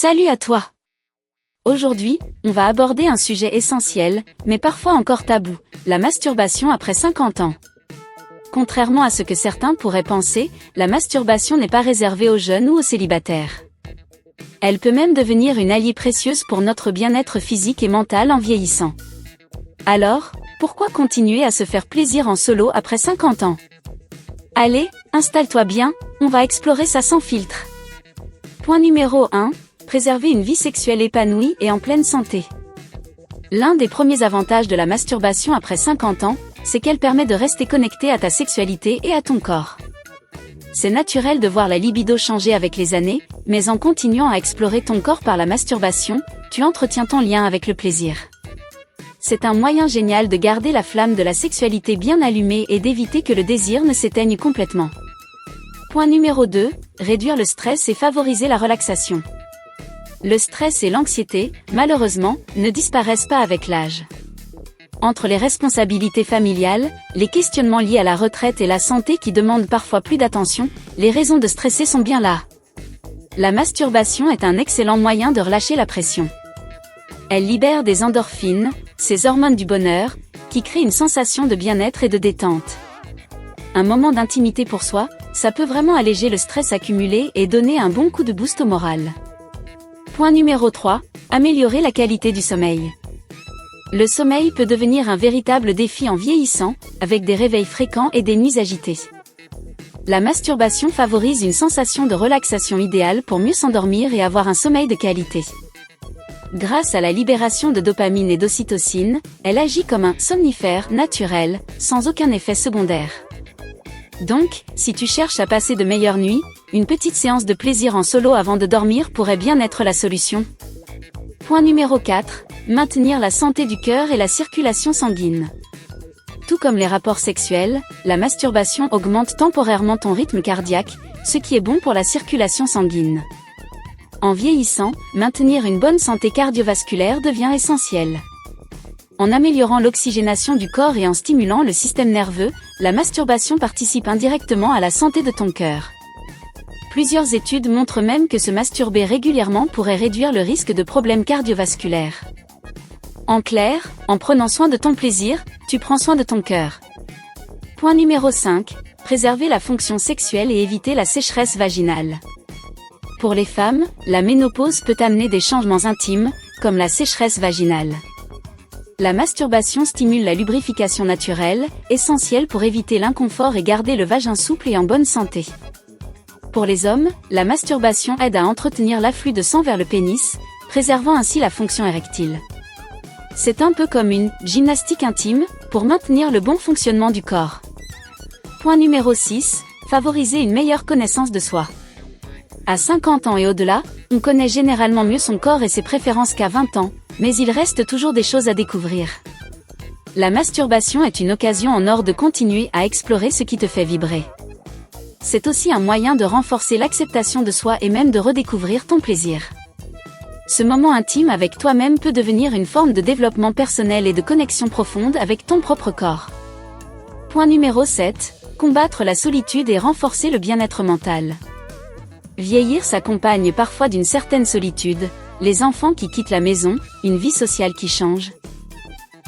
Salut à toi! Aujourd'hui, on va aborder un sujet essentiel, mais parfois encore tabou, la masturbation après 50 ans. Contrairement à ce que certains pourraient penser, la masturbation n'est pas réservée aux jeunes ou aux célibataires. Elle peut même devenir une alliée précieuse pour notre bien-être physique et mental en vieillissant. Alors, pourquoi continuer à se faire plaisir en solo après 50 ans? Allez, installe-toi bien, on va explorer ça sans filtre. Point numéro 1, préserver une vie sexuelle épanouie et en pleine santé. L'un des premiers avantages de la masturbation après 50 ans, c'est qu'elle permet de rester connecté à ta sexualité et à ton corps. C'est naturel de voir la libido changer avec les années, mais en continuant à explorer ton corps par la masturbation, tu entretiens ton lien avec le plaisir. C'est un moyen génial de garder la flamme de la sexualité bien allumée et d'éviter que le désir ne s'éteigne complètement. Point numéro 2, réduire le stress et favoriser la relaxation. Le stress et l'anxiété, malheureusement, ne disparaissent pas avec l'âge. Entre les responsabilités familiales, les questionnements liés à la retraite et la santé qui demandent parfois plus d'attention, les raisons de stresser sont bien là. La masturbation est un excellent moyen de relâcher la pression. Elle libère des endorphines, ces hormones du bonheur, qui créent une sensation de bien-être et de détente. Un moment d'intimité pour soi, ça peut vraiment alléger le stress accumulé et donner un bon coup de boost au moral. Point numéro 3, améliorer la qualité du sommeil. Le sommeil peut devenir un véritable défi en vieillissant, avec des réveils fréquents et des nuits agitées. La masturbation favorise une sensation de relaxation idéale pour mieux s'endormir et avoir un sommeil de qualité. Grâce à la libération de dopamine et d'ocytocine, elle agit comme un somnifère naturel, sans aucun effet secondaire. Donc, si tu cherches à passer de meilleures nuits, une petite séance de plaisir en solo avant de dormir pourrait bien être la solution. Point numéro 4, maintenir la santé du cœur et la circulation sanguine. Tout comme les rapports sexuels, la masturbation augmente temporairement ton rythme cardiaque, ce qui est bon pour la circulation sanguine. En vieillissant, maintenir une bonne santé cardiovasculaire devient essentiel. En améliorant l'oxygénation du corps et en stimulant le système nerveux, la masturbation participe indirectement à la santé de ton cœur. Plusieurs études montrent même que se masturber régulièrement pourrait réduire le risque de problèmes cardiovasculaires. En clair, en prenant soin de ton plaisir, tu prends soin de ton cœur. Point numéro 5, préserver la fonction sexuelle et éviter la sécheresse vaginale. Pour les femmes, la ménopause peut amener des changements intimes, comme la sécheresse vaginale. La masturbation stimule la lubrification naturelle, essentielle pour éviter l'inconfort et garder le vagin souple et en bonne santé. Pour les hommes, la masturbation aide à entretenir l'afflux de sang vers le pénis, préservant ainsi la fonction érectile. C'est un peu comme une gymnastique intime, pour maintenir le bon fonctionnement du corps. Point numéro 6, favoriser une meilleure connaissance de soi. À 50 ans et au-delà, on connaît généralement mieux son corps et ses préférences qu'à 20 ans, mais il reste toujours des choses à découvrir. La masturbation est une occasion en or de continuer à explorer ce qui te fait vibrer. C'est aussi un moyen de renforcer l'acceptation de soi et même de redécouvrir ton plaisir. Ce moment intime avec toi-même peut devenir une forme de développement personnel et de connexion profonde avec ton propre corps. Point numéro 7, combattre la solitude et renforcer le bien-être mental. Vieillir s'accompagne parfois d'une certaine solitude, les enfants qui quittent la maison, une vie sociale qui change.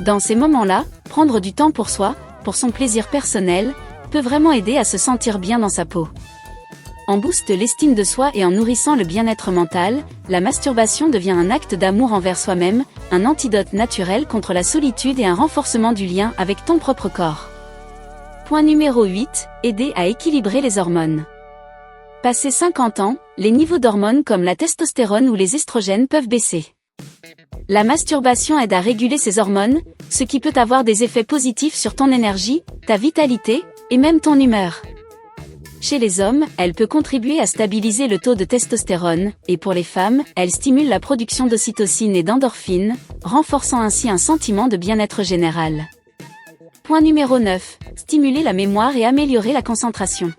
Dans ces moments-là, prendre du temps pour soi, pour son plaisir personnel, peut vraiment aider à se sentir bien dans sa peau. En booste l'estime de soi et en nourrissant le bien-être mental, la masturbation devient un acte d'amour envers soi-même, un antidote naturel contre la solitude et un renforcement du lien avec ton propre corps. Point numéro 8, aider à équilibrer les hormones. Passé 50 ans, les niveaux d'hormones comme la testostérone ou les estrogènes peuvent baisser. La masturbation aide à réguler ces hormones, ce qui peut avoir des effets positifs sur ton énergie, ta vitalité, et même ton humeur. Chez les hommes, elle peut contribuer à stabiliser le taux de testostérone, et pour les femmes, elle stimule la production d'ocytocine et d'endorphines, renforçant ainsi un sentiment de bien-être général. Point numéro 9, stimuler la mémoire et améliorer la concentration.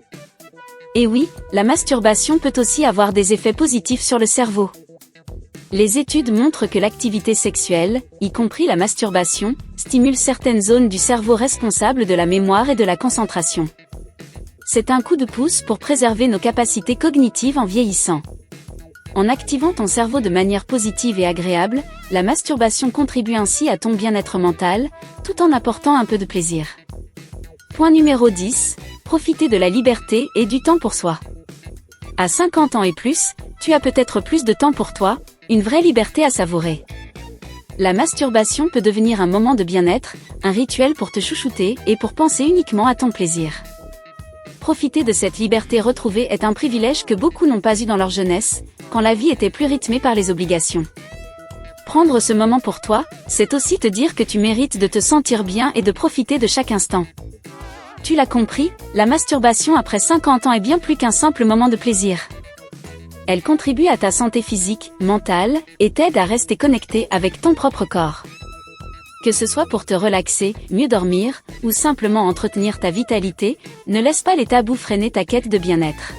Et oui, la masturbation peut aussi avoir des effets positifs sur le cerveau. Les études montrent que l'activité sexuelle, y compris la masturbation, stimule certaines zones du cerveau responsables de la mémoire et de la concentration. C'est un coup de pouce pour préserver nos capacités cognitives en vieillissant. En activant ton cerveau de manière positive et agréable, la masturbation contribue ainsi à ton bien-être mental, tout en apportant un peu de plaisir. Point numéro 10, profiter de la liberté et du temps pour soi. À 50 ans et plus, tu as peut-être plus de temps pour toi, une vraie liberté à savourer. La masturbation peut devenir un moment de bien-être, un rituel pour te chouchouter et pour penser uniquement à ton plaisir. Profiter de cette liberté retrouvée est un privilège que beaucoup n'ont pas eu dans leur jeunesse, quand la vie était plus rythmée par les obligations. Prendre ce moment pour toi, c'est aussi te dire que tu mérites de te sentir bien et de profiter de chaque instant. Tu l'as compris, la masturbation après 50 ans est bien plus qu'un simple moment de plaisir. Elle contribue à ta santé physique, mentale, et t'aide à rester connecté avec ton propre corps. Que ce soit pour te relaxer, mieux dormir, ou simplement entretenir ta vitalité, ne laisse pas les tabous freiner ta quête de bien-être.